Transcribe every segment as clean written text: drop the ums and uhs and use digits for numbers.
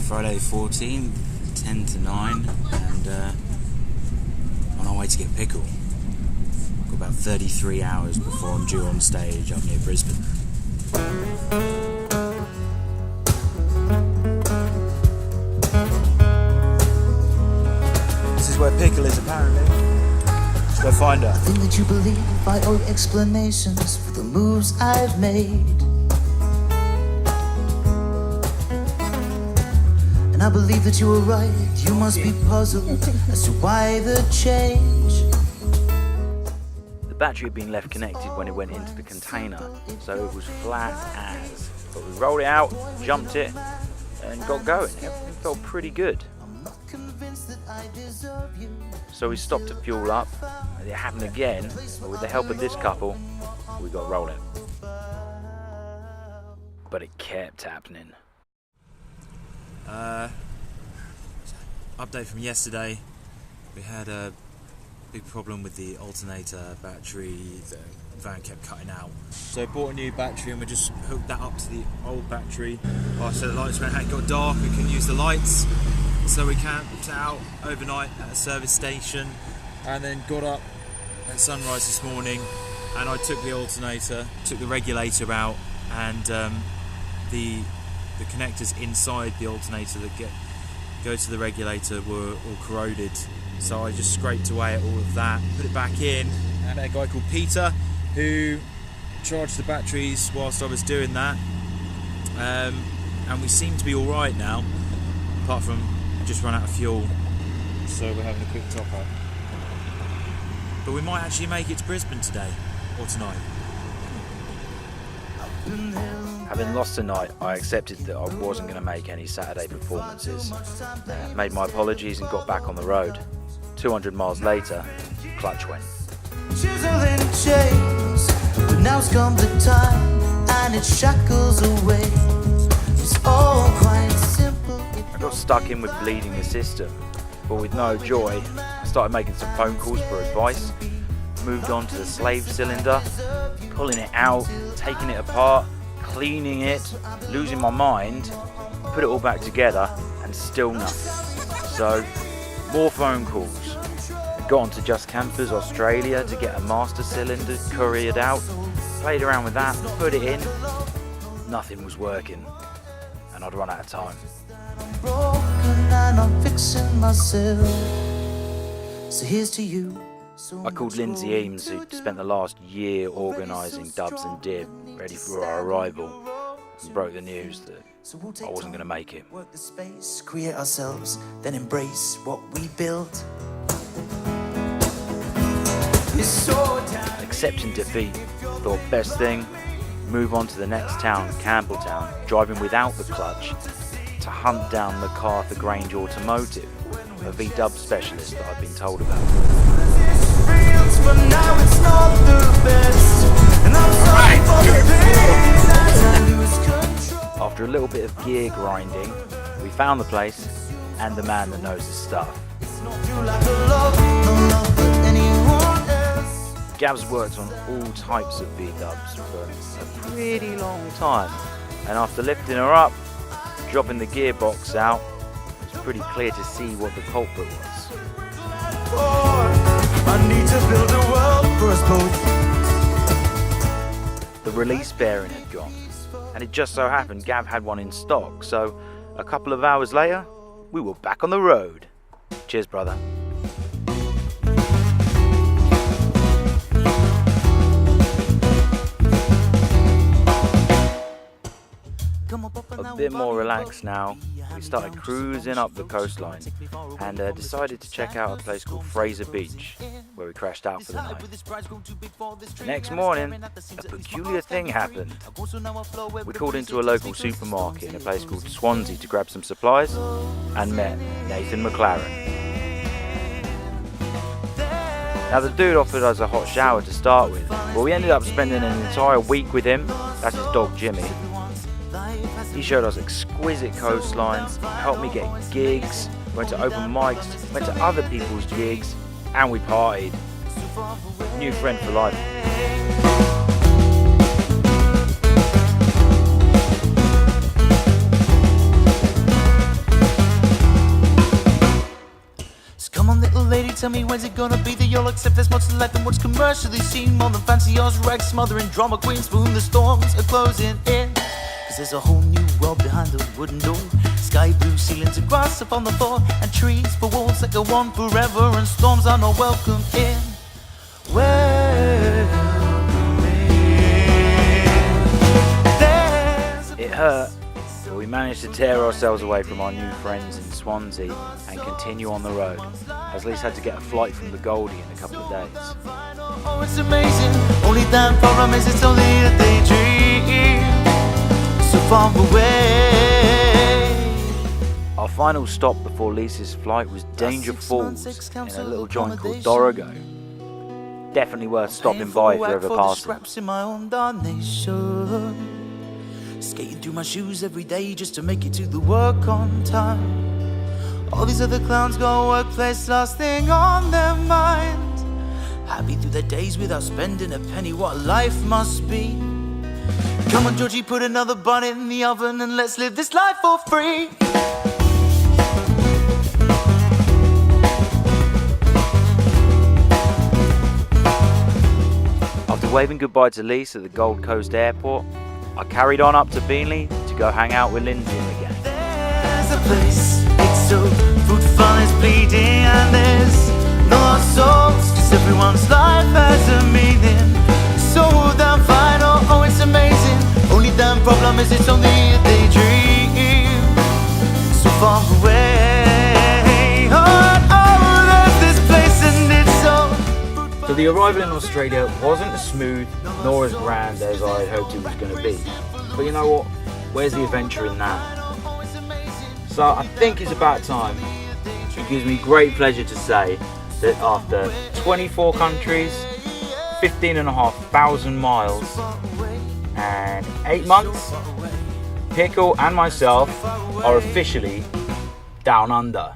Friday 14, 10 to 9, and on our way to get Pickle. Got about 33 hours before I'm due on stage up near Brisbane. This is where Pickle is apparently. Let's go find her. I think that you believe I owe explanations for the moves I've made. And I believe that you were right. You must be puzzled as to why the change. The battery had been left connected when it went into the container, so it was flat as. But we rolled it out, jumped it, and got going. Everything felt pretty good. So we stopped to fuel up, and it happened again, but with the help of this couple, we got rolling. But it kept happening. Update from yesterday. We had a big problem with the alternator battery. The van kept cutting out. So I bought a new battery and we just hooked that up to the old battery. So the lights went out, it got dark, we couldn't use the lights. So we camped out overnight at a service station and then got up at sunrise this morning, and I took the alternator, took the regulator out, and the connectors inside the alternator that go to the regulator were all corroded. So I just scraped away at all of that, put it back in, and a guy called Peter who charged the batteries whilst I was doing that, and we seem to be all right now, apart from just run out of fuel, so we're having a quick top up. But we might actually make it to Brisbane today or tonight. Having lost tonight, I accepted that I wasn't going to make any Saturday performances. Made my apologies and got back on the road. 200 miles later, clutch went. Chiseling chains, but now's come the time, and it shackles away. It's all quite simple. I got stuck in with bleeding the system, but with no joy, I started making some phone calls for advice. Moved on to the slave cylinder, pulling it out, taking it apart, cleaning it, losing my mind, put it all back together, and still nothing. So, more phone calls. I got onto Just Campers Australia to get a master cylinder couriered out, played around with that, put it in, nothing was working, and I'd run out of time. I'm broken and I'm fixing myself. So here's to you. I called Lindsay Eames, who'd spent the last year organising Dubs and Dibb, ready for our arrival, and broke the news that I wasn't going to make it. Work the space, create ourselves, then embrace what we built. Accepting defeat, thought best thing, move on to the next town, Campbelltown, driving without the clutch, to hunt down MacArthur Grange Automotive, a V-dub specialist that I've been told about. But now it's not the best, and I'm sorry for the pain as I lose control. After a little bit of gear grinding, we found the place and the man that knows his stuff. It's not you like a love, no love but anyone else. Gav's worked on all types of V-dubs for a pretty long time, and after lifting her up, dropping the gearbox out, it's pretty clear to see what the culprit was. I need to build a world for us both. The release bearing had gone, and it just so happened Gav had one in stock, so a couple of hours later, we were back on the road. Cheers, brother. A bit more relaxed now, we started cruising up the coastline and decided to check out a place called Fraser Beach, where we crashed out for the night. The next morning, a peculiar thing happened. We called into a local supermarket in a place called Swansea to grab some supplies and met Nathan McLaren. Now the dude offered us a hot shower to start with, but we ended up spending an entire week with him. That's his dog Jimmy. He showed us exquisite coastlines, helped me get gigs, went to open mics, went to other people's gigs, and we partied. New friend for life. tell me when's it gonna be that you'll accept there's much to life than what's commercially seen? More than fancy Oz rags smothering drama queens. Boom, the storms are closing in. Cause there's a whole new world behind the wooden door. Sky blue ceilings and grass upon the floor, and trees for walls that go on forever, and storms are not welcome in. It hurt, but we managed to tear ourselves away from our new friends in Swansea and continue on the road, as Lise had to get a flight from the Goldie in a couple of days. Oh, it's amazing. Only damn problem is it's only a daydream, so far away. Our final stop before Lisa's flight was Danger Falls in a little joint called Dorrigo. Definitely worth stopping by if you're ever passing. Skating through my shoes every day just to make it to the work on time. All these other clowns go workplace, last thing on their mind. Happy through their days without spending a penny, what life must be. Come on Georgie, put another bun in the oven and let's live this life for free. After waving goodbye to Lise at the Gold Coast airport, I carried on up to Beanley to go hang out with Lindsay and the gang. There's a place, it's so fruitful, it's bleeding, and there's no lost souls, cause everyone's life has a meaning. So damn fine, oh it's amazing. Only damn problem is it's only a daydream, so far away. Oh, there's this place and it's so. So the arrival in Australia wasn't as smooth nor as grand as I had hoped it was going to be. But you know what? Where's the adventure in that? So I think it's about time. It gives me great pleasure to say that after 24 countries, 15,500 miles and 8 months, Pickle and myself are officially down under.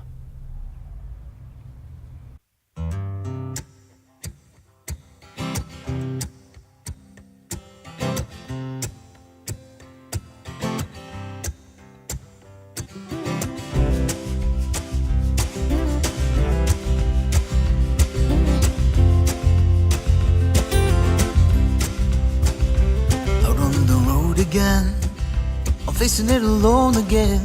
Again, I'm facing it alone again.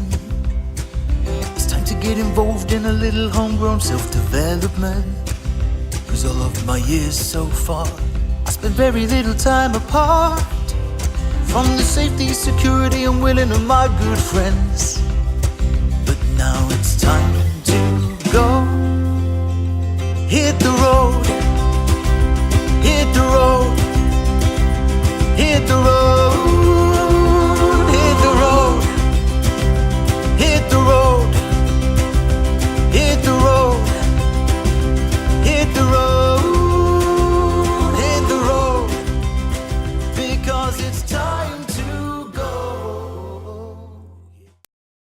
It's time to get involved in a little homegrown self-development. Cause all of my years so far, I spent very little time apart from the safety, security and willing of my good friends. But now it's time to go. Hit the road, hit the road, hit the road.